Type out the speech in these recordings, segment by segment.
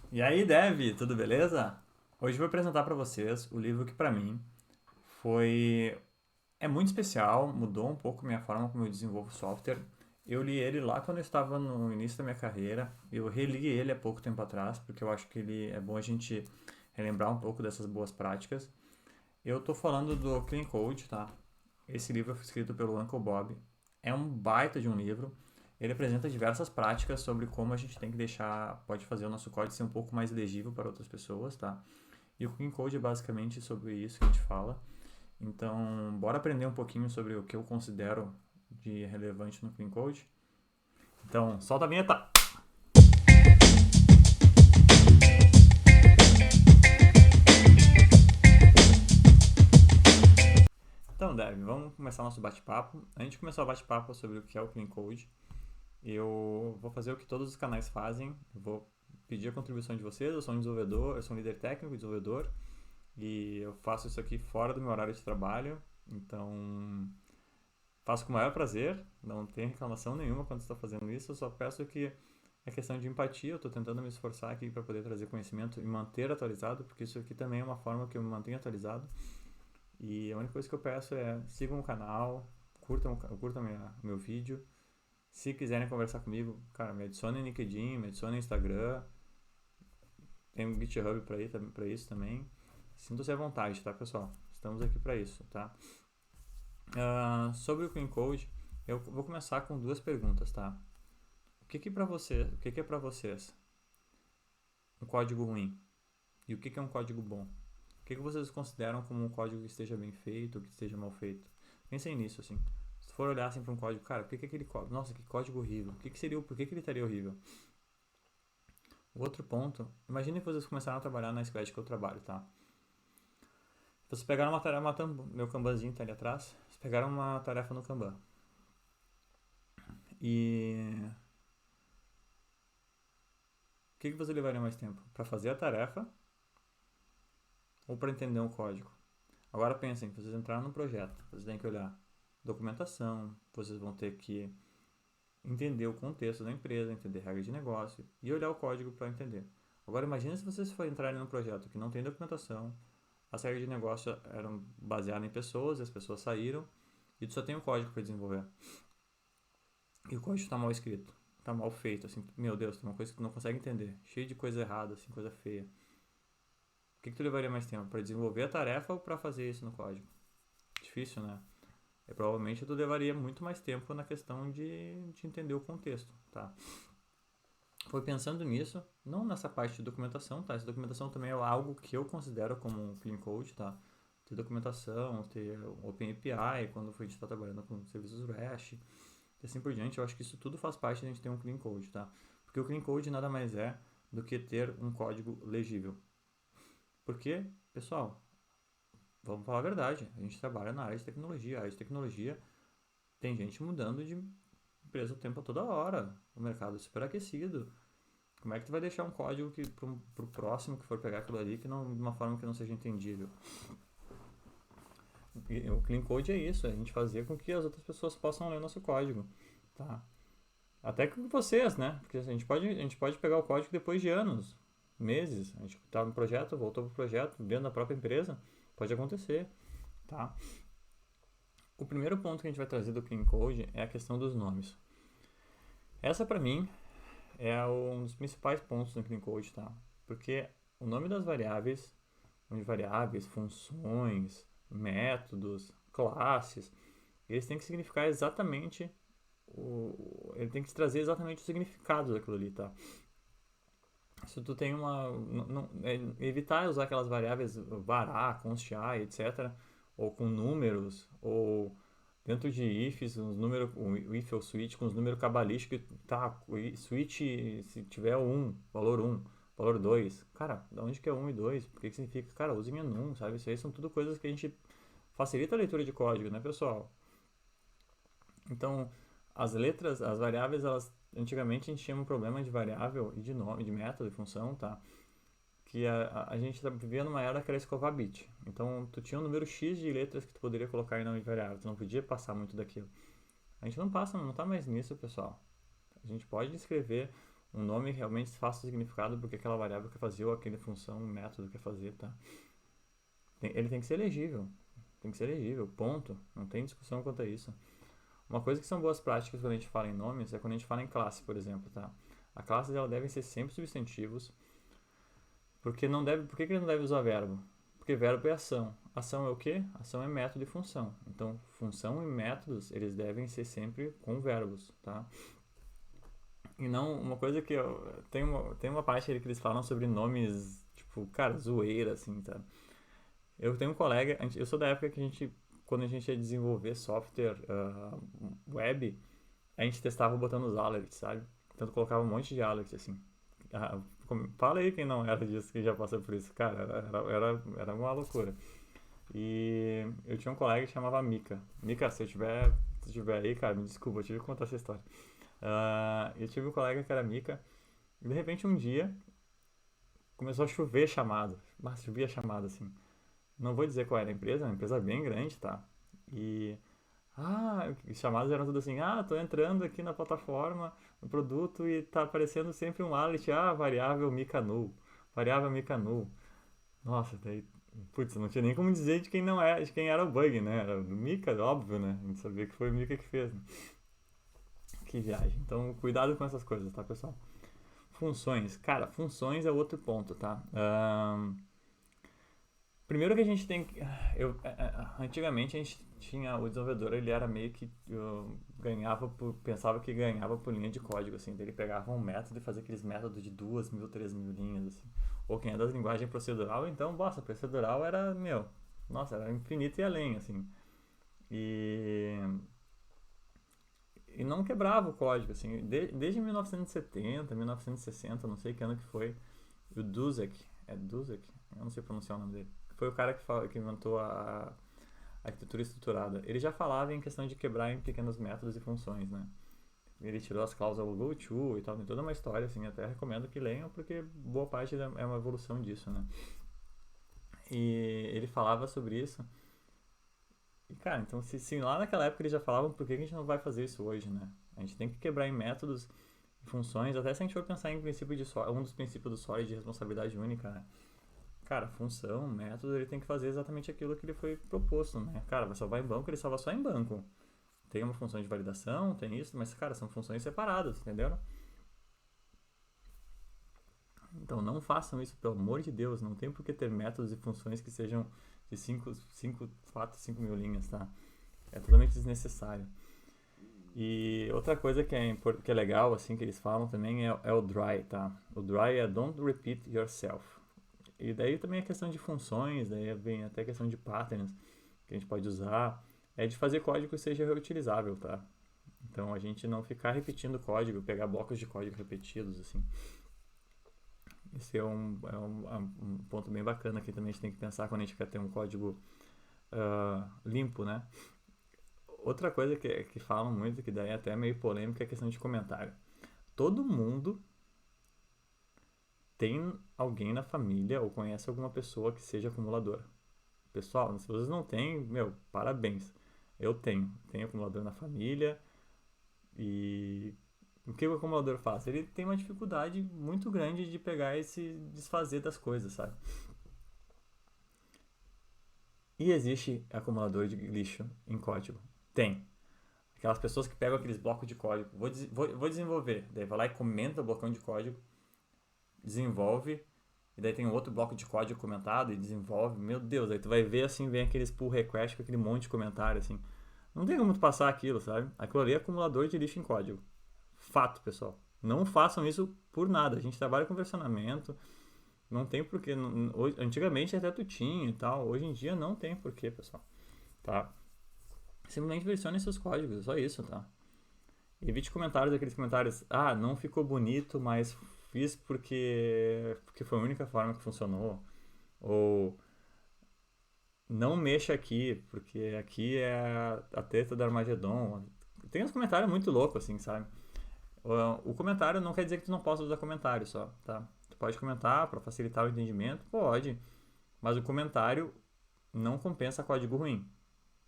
E aí, Dev, tudo beleza? Hoje eu vou apresentar para vocês o livro que para mim foi é muito especial, mudou um pouco minha forma como eu desenvolvo software. Eu li ele lá quando eu estava no início da minha carreira. Eu reli ele há pouco tempo atrás, porque eu acho que ele é bom a gente relembrar um pouco dessas boas práticas. Eu tô falando do Clean Code, tá? Esse livro foi escrito pelo Uncle Bob. É um baita de um livro. Ele apresenta diversas práticas sobre como a gente tem que deixar, pode fazer o nosso código ser um pouco mais legível para outras pessoas, tá? E o Clean Code é basicamente sobre isso que a gente fala. Então, bora aprender um pouquinho sobre o que eu considero de relevante no Clean Code. Então, solta a vinheta! Então, Dev, vamos começar nosso bate-papo. Antes de começar o bate-papo sobre o que é o Clean Code, eu vou fazer o que todos os canais fazem. Eu vou pedir a contribuição de vocês. Eu sou um desenvolvedor, eu sou um líder técnico e desenvolvedor. E eu faço isso aqui fora do meu horário de trabalho. Então, faço com o maior prazer. Não tem reclamação nenhuma quando estou fazendo isso. Eu só peço que é questão de empatia. Eu estou tentando me esforçar aqui para poder trazer conhecimento e manter atualizado, porque isso aqui também é uma forma que eu me mantenho atualizado. E a única coisa que eu peço é sigam o canal, curtam meu vídeo. Se quiserem conversar comigo, cara, me adicione no LinkedIn, me adicione no Instagram. Tem um GitHub para isso também. Sinta-se à vontade, tá, pessoal? Estamos aqui para isso, tá? Sobre o Clean Code, eu vou começar com duas perguntas, tá? O que é para vocês um código ruim? E o que é um código bom? O que vocês consideram como um código que esteja bem feito ou que esteja mal feito? Pensem nisso, assim. Se for olhar assim para um código, cara, por que aquele código? Nossa, que código horrível. Por que ele estaria horrível? O outro ponto, imagine que vocês começaram a trabalhar na Scratch que eu trabalho, tá? Vocês pegaram uma tarefa, meu Kanbanzinho tá ali atrás, vocês pegaram uma tarefa no Kanban. E o que você levaria mais tempo? Para fazer a tarefa ou para entender um código? Agora pensem, vocês entraram no projeto, vocês têm que olhar documentação, vocês vão ter que entender o contexto da empresa, entender regras de negócio e olhar o código para entender. Agora imagine se vocês for entrarem num projeto que não tem documentação, as regras de negócio eram baseadas em pessoas, e as pessoas saíram e tu só tem o código para desenvolver. E o código está mal escrito, está mal feito, assim, meu Deus, tem uma coisa que tu não consegue entender, cheio de coisa errada, assim, coisa feia. O que tu levaria mais tempo, para desenvolver a tarefa ou para fazer isso no código? Difícil, né? Provavelmente tu levaria muito mais tempo na questão de entender o contexto, tá? Foi pensando nisso, não nessa parte de documentação, tá? Essa documentação também é algo que eu considero como um clean code, tá? Ter documentação, ter OpenAPI, quando a gente está trabalhando com serviços REST, e assim por diante, eu acho que isso tudo faz parte de a gente ter um clean code, tá? Porque o clean code nada mais é do que ter um código legível. Porque, pessoal, vamos falar a verdade, a gente trabalha na área de tecnologia, a área de tecnologia tem gente mudando de empresa o tempo toda hora, o mercado é super aquecido. Como é que tu vai deixar um código que pro próximo que for pegar aquilo ali que não, de uma forma que não seja entendível? E o clean code é isso, é a gente fazer com que as outras pessoas possam ler o nosso código, tá? Até com vocês, né? Porque a gente pode pegar o código depois de anos, meses. A gente tá no projeto, voltou pro projeto, dentro da própria empresa, pode acontecer, tá? O primeiro ponto que a gente vai trazer do clean code é a questão dos nomes. Essa para mim é um dos principais pontos do clean code, tá? Porque o nome das variáveis, funções, métodos, classes, eles têm que significar exatamente ele tem que trazer exatamente o significado daquilo ali, tá? Se tu tem uma evitar usar aquelas variáveis vará, const_i, etc, ou com números, ou dentro de ifs, uns números, o if ou switch com os números cabalísticos, tá, switch se tiver valor um, valor 2, cara, da onde que é um e 2? Por que significa? Cara, use em enum, sabe? Isso aí são tudo coisas que a gente facilita a leitura de código, né, pessoal? Então, as letras, as variáveis, elas antigamente a gente tinha um problema de variável e de nome, de método e função, tá? Que a gente vivia numa era que era escovar bit. Então, tu tinha um número X de letras que tu poderia colocar em nome de variável. Tu não podia passar muito daquilo. A gente não passa, não tá mais nisso, pessoal. A gente pode escrever um nome realmente faça significado porque aquela variável quer fazer ou aquela função, um método quer fazer, tá? Ele tem que ser legível. Tem que ser legível, ponto. Não tem discussão quanto a isso. Uma coisa que são boas práticas quando a gente fala em nomes é quando a gente fala em classe, por exemplo, tá? A classe ela deve ser sempre substantivos, porque não deve, por que ele não deve usar verbo? Porque verbo é ação. Ação é o quê? Ação é método e função. Então, função e métodos, eles devem ser sempre com verbos, tá? E não, uma coisa que tem uma parte ali que eles falam sobre nomes, tipo, cara, zoeira, assim, tá? Eu tenho um colega, eu sou da época que quando a gente ia desenvolver software web, a gente testava botando os alerts, sabe? Então colocava um monte de alerts, assim. Fala aí quem não era disso, que já passou por isso. Cara, era uma loucura. E eu tinha um colega que chamava Mika. Mika, se tiver aí, cara, me desculpa, eu tive que contar essa história. Eu tive um colega que era Mika, e de repente um dia começou a chover chamado. Mas chovia chamado, assim. Não vou dizer qual era a empresa, é uma empresa bem grande, tá? E os chamados eram tudo assim, tô entrando aqui na plataforma, no produto e tá aparecendo sempre um alert, variável mica null, variável mica null. Nossa, daí, putz, não tinha nem como dizer de quem não é, de quem era o bug, né? Era do Mika, óbvio, né? A gente sabia que foi o Mika que fez, né? Que viagem. Então, cuidado com essas coisas, tá, pessoal? Funções. Cara, funções é outro ponto, tá? Primeiro que a gente tem que. Antigamente a gente tinha. O desenvolvedor ele era meio que. Pensava que ganhava por linha de código, assim. Ele pegava um método e fazia aqueles métodos de 2.000, 3.000 linhas, assim. Ou quem é das linguagens procedural, então, nossa, procedural era, nossa, era infinito e além, assim. E. E não quebrava o código, assim. Desde 1970, 1960, não sei que ano que foi. O Duzek. É Duzek? Eu não sei pronunciar o nome dele. Foi o cara que inventou a arquitetura estruturada. Ele já falava em questão de quebrar em pequenos métodos e funções, né? Ele tirou as cláusulas GoTo e tal, tem toda uma história, assim, até recomendo que leiam, porque boa parte é uma evolução disso, né? E ele falava sobre isso. E, cara, então se lá naquela época eles já falavam, por que a gente não vai fazer isso hoje, né? A gente tem que quebrar em métodos e funções, até se a gente for pensar em princípio um dos princípios do SOLID de responsabilidade única, né? Cara, função, método, ele tem que fazer exatamente aquilo que ele foi proposto, né? Cara, vai salvar em banco, ele salva só em banco. Tem uma função de validação, tem isso, mas, cara, são funções separadas, entendeu? Então, não façam isso, pelo amor de Deus. Não tem por que ter métodos e funções que sejam de 4, 5 mil linhas, tá? É totalmente desnecessário. E outra coisa que é legal, assim, que eles falam também é o dry, tá? O dry é don't repeat yourself. E daí também a questão de funções, daí vem até a questão de patterns que a gente pode usar, é de fazer código que seja reutilizável, tá? Então a gente não ficar repetindo código, pegar blocos de código repetidos, assim. Esse é um ponto bem bacana que também a gente tem que pensar quando a gente quer ter um código limpo, né? Outra coisa que falam muito, que daí é até meio polêmica, é a questão de comentário. Todo mundo tem alguém na família ou conhece alguma pessoa que seja acumuladora. Pessoal, se vocês não têm, parabéns. Eu tenho acumulador na família e o que o acumulador faz? Ele tem uma dificuldade muito grande de pegar e se desfazer das coisas, sabe? E existe acumulador de lixo em código? Tem. Aquelas pessoas que pegam aqueles blocos de código, vou desenvolver, daí vai lá e comenta o blocão de código, desenvolve, e daí tem um outro bloco de código comentado e desenvolve. Meu Deus, aí tu vai ver assim, vem aqueles pull request com aquele monte de comentário assim. Não tem como tu passar aquilo, sabe? Aquilo ali é acumulador de lixo em código. Fato, pessoal. Não façam isso por nada. A gente trabalha com versionamento, não tem porquê. Antigamente até tu tinha e tal, hoje em dia não tem porquê, pessoal. Tá? Simplesmente versione seus códigos, só isso, tá? Evite comentários, aqueles comentários, não ficou bonito, mas fiz porque foi a única forma que funcionou. Ou não mexa aqui, porque aqui é a treta do Armagedon. Tem uns comentários muito loucos, assim, sabe? O comentário não quer dizer que tu não possa usar comentário só, tá? Tu pode comentar para facilitar o entendimento? Pode. Mas o comentário não compensa código ruim,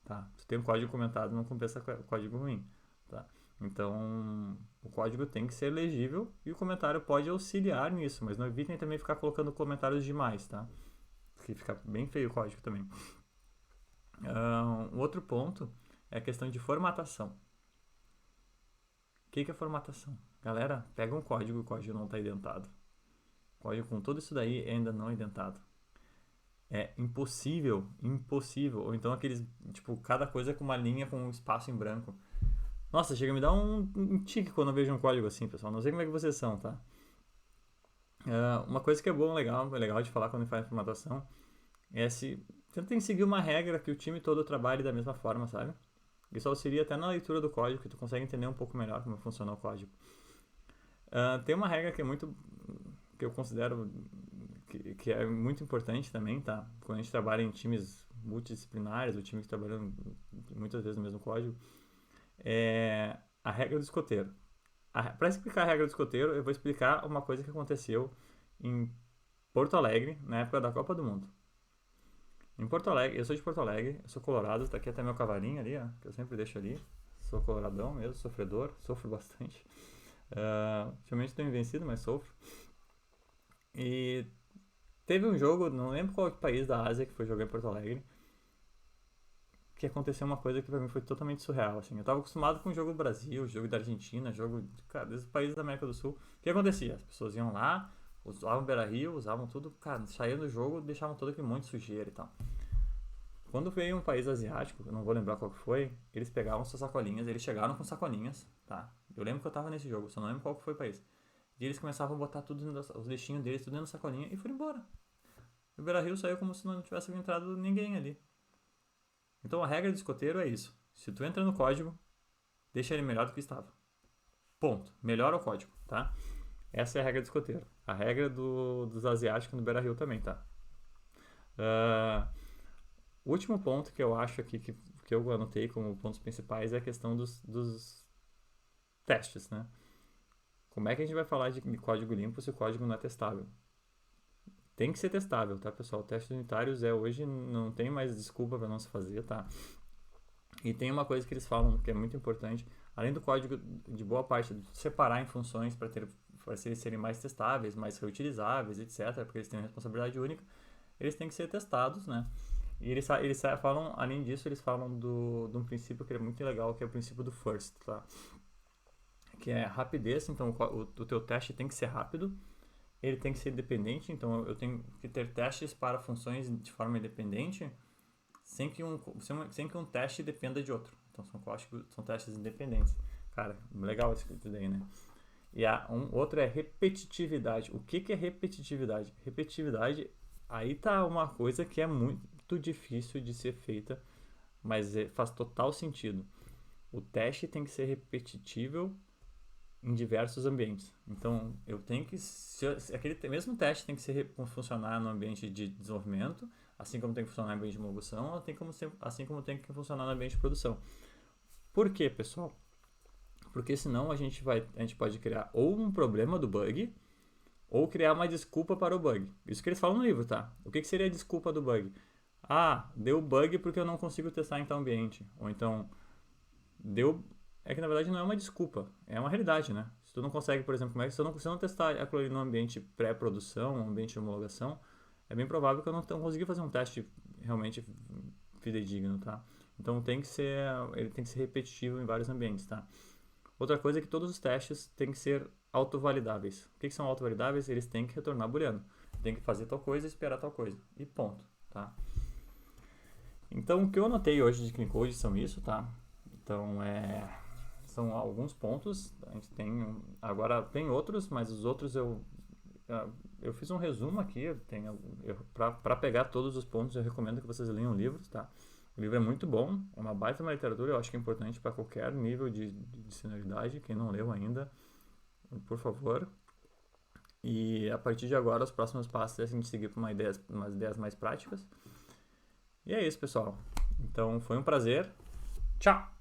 tá? Tu tem um código comentado, não compensa código ruim, tá? Então, o código tem que ser legível e o comentário pode auxiliar nisso, mas não evitem também ficar colocando comentários demais, tá? Porque fica bem feio o código também. Um outro ponto é a questão de formatação. O que é formatação? Galera, pega um código e o código não está indentado. O código com tudo isso daí ainda não é indentado. É impossível. Ou então aqueles, tipo, cada coisa com uma linha com um espaço em branco. Nossa, chega a me dar um tique quando eu vejo um código assim, pessoal. Não sei como é que vocês são, tá? Uma coisa que é legal de falar quando faz formatação é se tentem seguir uma regra que o time todo trabalhe da mesma forma, sabe? Isso auxilia até na leitura do código, que tu consegue entender um pouco melhor como funciona o código. Tem uma regra que eu considero que é muito importante também, tá? Quando a gente trabalha em times multidisciplinares, o time que trabalha muitas vezes no mesmo código, é a regra do escoteiro. Para explicar a regra do escoteiro, eu vou explicar uma coisa que aconteceu em Porto Alegre, na época da Copa do Mundo. Em Porto Alegre, eu sou de Porto Alegre, eu sou colorado, tá aqui até meu cavalinho ali, ó, que eu sempre deixo ali. Sou coloradão mesmo, sofredor, sofro bastante. Ultimamente estou invencido, mas sofro. E teve um jogo, não lembro qual país da Ásia que foi jogar em Porto Alegre, que aconteceu uma coisa que pra mim foi totalmente surreal, assim. Eu tava acostumado com o jogo do Brasil, jogo da Argentina, jogo dos países da América do Sul. O que acontecia? As pessoas iam lá, usavam Beira-Rio, usavam tudo, cara, saíam do jogo, deixavam todo aquele monte de sujeira e tal. Quando veio um país asiático, eu não vou lembrar qual que foi, eles pegavam suas sacolinhas, eles chegaram com sacolinhas, tá? Eu lembro que eu tava nesse jogo, só não lembro qual que foi o país. E eles começavam a botar tudo, os lixinhos deles, tudo dentro da sacolinha e foram embora. O Beira-Rio saiu como se não tivesse entrado ninguém ali. Então a regra do escoteiro é isso. Se tu entra no código, deixa ele melhor do que estava. Ponto. Melhora o código, tá? Essa é a regra do escoteiro. A regra dos asiáticos no Beira-Rio também, tá? O último ponto que eu acho aqui que eu anotei como pontos principais é a questão dos testes, né? Como é que a gente vai falar de código limpo se o código não é testável? Tem que ser testável, tá, pessoal? Testes unitários hoje não tem mais desculpa para não se fazer, tá? E tem uma coisa que eles falam que é muito importante, além do código de boa parte separar em funções para eles serem mais testáveis, mais reutilizáveis, etc, porque eles têm uma responsabilidade única, eles têm que ser testados, né? E eles falam, além disso, eles falam de um princípio que é muito legal, que é o princípio do first, tá? Que é rapidez, então o teu teste tem que ser rápido, ele tem que ser independente, então eu tenho que ter testes para funções de forma independente, sem que um teste dependa de outro. Então são testes independentes. Cara, legal isso daí, né? E outro é repetitividade. O que é repetitividade? Repetitividade, aí tá uma coisa que é muito difícil de ser feita, mas faz total sentido. O teste tem que ser repetível em diversos ambientes. Então, eu tenho que... aquele mesmo teste tem que funcionar no ambiente de desenvolvimento, assim como tem que funcionar no ambiente de homologação, assim como tem que funcionar no ambiente de produção. Por quê, pessoal? Porque senão a gente pode criar ou um problema do bug, ou criar uma desculpa para o bug. Isso que eles falam no livro, tá? O que seria a desculpa do bug? Deu bug porque eu não consigo testar em tal ambiente. Ou então, é que na verdade não é uma desculpa, é uma realidade, né? Se tu não consegue, por exemplo, se eu não testar aquilo ali no ambiente pré-produção, no ambiente de homologação, é bem provável que eu não consiga fazer um teste realmente fidedigno, tá? Então ele tem que ser repetitivo em vários ambientes, tá? Outra coisa é que todos os testes têm que ser autovalidáveis. O que são autovalidáveis? Eles têm que retornar booleano. Tem que fazer tal coisa e esperar tal coisa. E ponto, tá? Então, o que eu anotei hoje de Clean Code são isso, tá? Então, são alguns pontos. A gente agora tem outros, mas os outros eu fiz um resumo aqui. Para pegar todos os pontos, eu recomendo que vocês leiam livros, tá? O livro é muito bom, é uma baita uma literatura, eu acho que é importante para qualquer nível de senioridade. Quem não leu ainda, por favor. E a partir de agora, os próximos passos é a gente seguir para umas ideias mais práticas. E é isso, pessoal. Então, foi um prazer. Tchau!